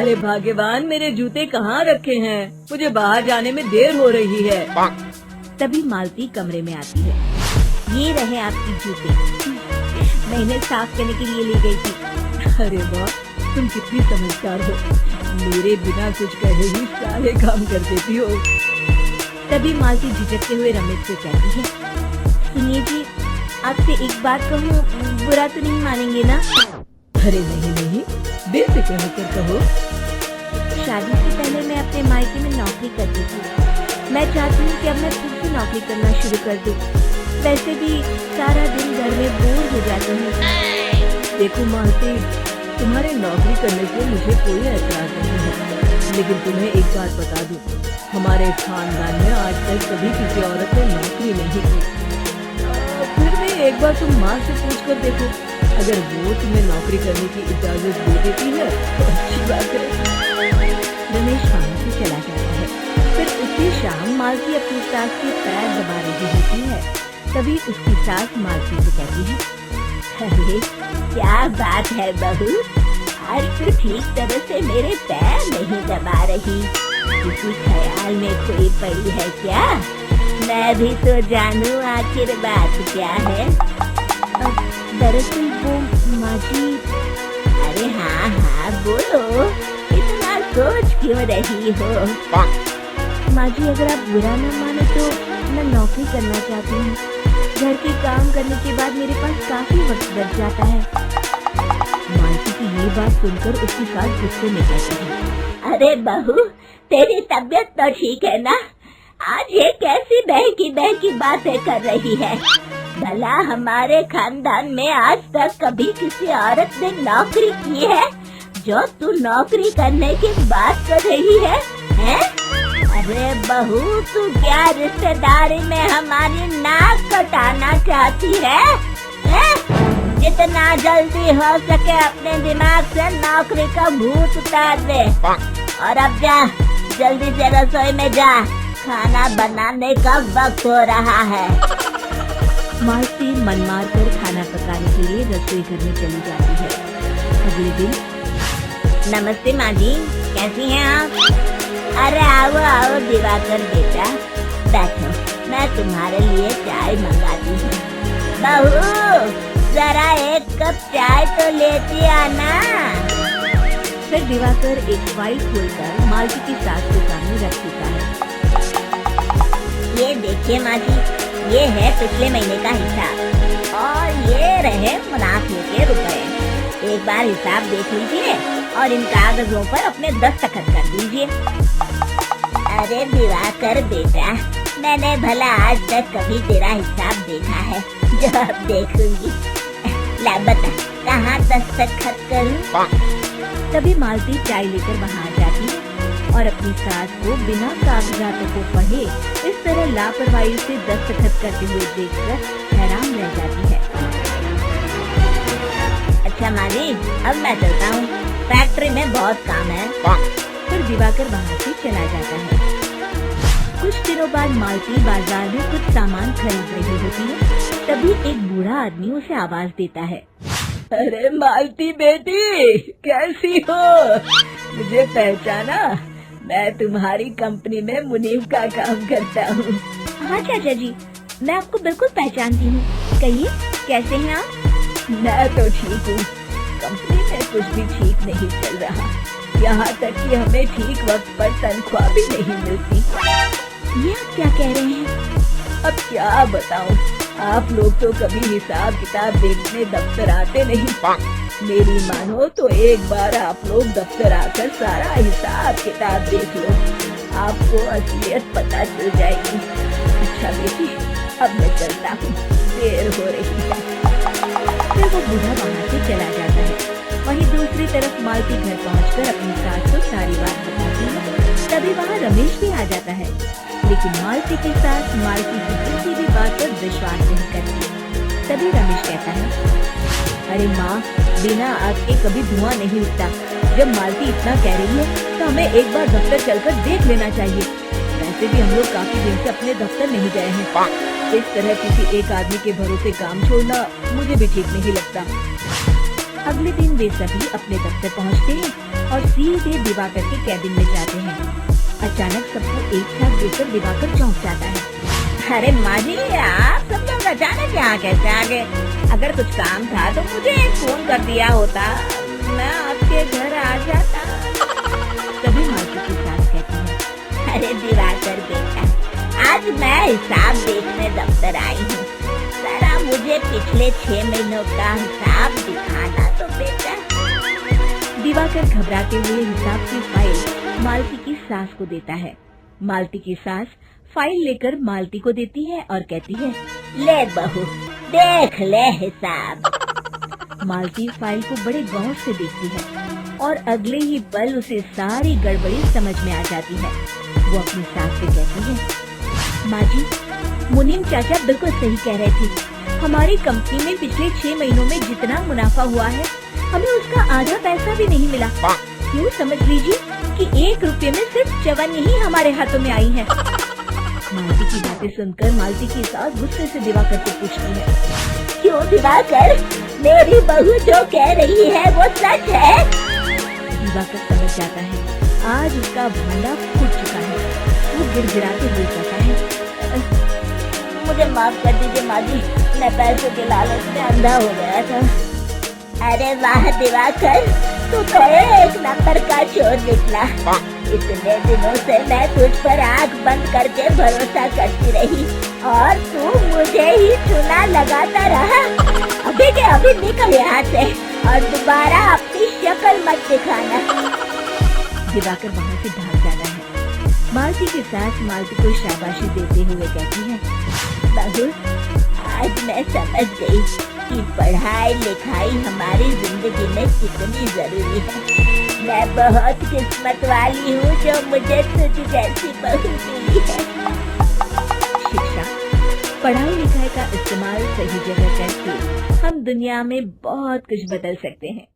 अरे भाग्यवान, मेरे जूते कहाँ रखे हैं? मुझे बाहर जाने में देर हो रही है। तभी मालती कमरे में आती है। ये रहे आपकी जूते, मैं इन्हें साफ करने के लिए ले गई थी। अरे वाह, तुम कितनी समझदार हो, मेरे बिना कुछ कहे ही सारे काम कर देती हो। तभी मालती झिझकते हुए रमेश से कहती है, सुनिए जी, आपसे एक बात कहूँ, बुरा तो नहीं मानेंगे ना? अरे नहीं नहीं, बेफिक्र होकर कहो। शादी से पहले मैं अपने मायके में नौकरी करती थी। मैं चाहती हूँ कि अब मैं खुद से नौकरी करना शुरू कर दूँ। वैसे भी सारा दिन घर में बोर हो जाती हूँ। देखो मालती, तुम्हारे नौकरी करने से मुझे कोई ऐतराज नहीं है, लेकिन तुम्हें एक बात बता दूं, हमारे खानदान में आज तक कभी किसी औरत ने नौकरी नहीं की। फिर भी एक बार तुम माँ से पूछ कर देखो, अगर वो तुम्हें नौकरी करने की इजाजत दे देती है तो अच्छी बात है। रमेश वहाँ से चला जाता है। फिर उसी शाम मालती अपनी सास के पैर दबा रही होती है। तभी उसकी सास मालती से कहती है, अरे क्या बात है बहू, आज तो ठीक तरह से मेरे पैर नहीं दबा रही, किसी ख्याल में खोई पड़ी है क्या? मैं भी तो जानूं आखिर बात क्या है। दरअसल वो माँ जी। अरे हाँ हाँ बोलो, इतना सोच क्यों रही हो? माँ जी, अगर आप बुरा न माने तो मैं नौकरी करना चाहती हूँ। घर के काम करने के बाद मेरे पास काफी वक्त बच जाता है। मालती की ये बात सुनकर उसकी सास गुस्से में कहती है, अरे बहू, तेरी तबीयत तो ठीक है ना? आज ये कैसी बहकी बातें कर रही है? भला हमारे खानदान में आज तक कभी किसी औरत ने नौकरी की है जो तू नौकरी करने की बात कर रही है? हैं? अरे बहू, तू क्या रिश्तेदारी में हमारी नाक कटाना चाहती है? जितना जल्दी हो सके अपने दिमाग से नौकरी का भूत उतार दे, और अब जा, जल्दी से रसोई में जा, खाना बनाने का वक्त हो रहा है। मालती मन मार कर खाना पकाने के लिए रसोई घर में चली जाती है। अगले दिन, नमस्ते माँ जी, कैसी हैं आप? अरे आओ आओ दिवाकर बेटा, बैठो, मैं तुम्हारे लिए चाय मंगाती हूँ। बहू, जरा एक कप चाय तो लेती आना। फिर दिवाकर एक फाइल खोलकर मालती की सास के सामने रख देता है। ये देखिए माँ जी, ये है पिछले महीने का हिसाब और ये रहे मुनाफे के रुपए। एक बार हिसाब देख लीजिए और इन कागजों पर अपने दस्तखत कर दीजिए। अरे दिवाकर बेटा, मैंने भला आज तक कभी तेरा हिसाब देखा है जो अब देखूंगी? ला बता, कहाँ दस्तखत करूँ? तभी मालती चाय लेकर वहाँ जाती और अपनी सास को बिना कागजातों को पढ़े इस तरह लापरवाही से दस्तखत करते हुए देखकर हैरान रह जाती है। अच्छा माँ जी, अब मैं चलता हूँ, फैक्ट्री में बहुत काम है। फिर दिवाकर वहाँ से चला जाता है। कुछ दिनों बाद मालती बाजार में कुछ सामान खरीद रही होती है। तभी एक बूढ़ा आदमी उसे आवाज देता है, अरे मालती बेटी, कैसी हो? मुझे पहचाना? मैं तुम्हारी कंपनी में मुनीब का काम करता हूँ। हाँ चाचा जी, मैं आपको बिल्कुल पहचानती हूँ। कहिए, कैसे हैं आप? मैं तो ठीक हूँ, कंपनी में कुछ भी ठीक नहीं चल रहा, यहाँ तक कि हमें ठीक वक्त पर तनख्वाह भी नहीं मिलती। ये आप क्या कह रहे हैं? अब क्या बताऊँ, आप लोग तो कभी हिसाब किताब देखने दफ्तर आते नहीं। मेरी मानो तो एक बार आप लोग दफ्तर आकर सारा हिसाब किताब देख लो, आपको असलियत पता चल जाएगी। अच्छा बेटी, अब मैं चलता हूँ, देर हो रही है। फिर वो बूढ़ा वहाँ से चला जाता है। वहीं दूसरी तरफ मालती घर पहुँचकर अपनी सास को सारी बात बताती है। तभी वहाँ रमेश भी आ जाता है, लेकिन मालती की सास मालती की किसी भी बात पर विश्वास नहीं करती। तभी रमेश कहता है, अरे माँ, बिना आग के कभी धुआं नहीं उठता। जब मालती इतना कह रही है तो हमें एक बार दफ्तर चलकर देख लेना चाहिए। वैसे भी हम लोग काफी दिन से अपने दफ्तर नहीं गए हैं। इस तरह किसी एक आदमी के भरोसे काम छोड़ना मुझे भी ठीक नहीं लगता। अगले दिन वे सभी अपने दफ्तर पहुंचते हैं और सीधे दिवाकर के कैबिन में जाते हैं। अचानक सबको एक साथ देखकर दिवाकर चौंक जाता है। अरे माँ जी, आप सब लोग अचानक यहाँ कैसे आ गए? अगर कुछ काम था तो मुझे एक फोन कर दिया होता, मैं आपके घर आ जाता। तभी मालती की सास कहती है, अरे दिवाकर बेटा, आज मैं हिसाब देखने दफ्तर आई हूँ। जरा मुझे पिछले 6 महीनों का हिसाब दिखाना तो बेटा। दिवाकर घबराते हुए हिसाब की फाइल मालती की सास को देता है। मालती की सास फाइल लेकर मालती को देती है और कहती है, ले बहू, देख ले हिसाब। मालती फाइल को बड़े गौर से देखती है और अगले ही पल उसे सारी गड़बड़ी समझ में आ जाती है। वो अपनी सास से कहती है, माँ जी, मुनीम चाचा बिल्कुल सही कह रहे थे। हमारी कंपनी में पिछले 6 महीनों में जितना मुनाफा हुआ है, हमें उसका आधा पैसा भी नहीं मिला। क्यों समझ लीजिए कि 1 रुपये में सिर्फ चवन्नी ही हमारे हाथों में आई है। मालती की बातें सुनकर मालती की सास गुस्से से दिवाकर को पूछती है, क्यों दिवाकर, मेरी बहू जो कह रही है वो सच है? दिवाकर समझ जाता है आज उसका भांडा फूट चुका है। वो गिड़गिड़ाते हुए कहता है, मुझे माफ कर दीजिए माँ जी, मैं पैसों के लालच में अंधा हो गया था। अरे वाह दिवाकर, तू तो एक नंबर का चोर निकला। इतने दिनों से मैं तुझ पर आँख बंद करके भरोसा करती रही और तू मुझे ही चुना लगाता रहा। अभी के अभी निकल यहाँ से और दोबारा अपनी शक्ल मत दिखाना। दिवाकर वहाँ से भाग जाता है। मालती की सास मालती को शाबाशी देते हुए कहती है, बहू, आज मैं समझ गई कि पढ़ाई लिखाई हमारी जिंदगी में कितनी जरूरी है। मैं बहुत किस्मत वाली हूँ जो मुझे तुझ जैसी बहू मिली है। शिक्षा, पढ़ाई लिखाई का इस्तेमाल सही जगह करके हम दुनिया में बहुत कुछ बदल सकते हैं।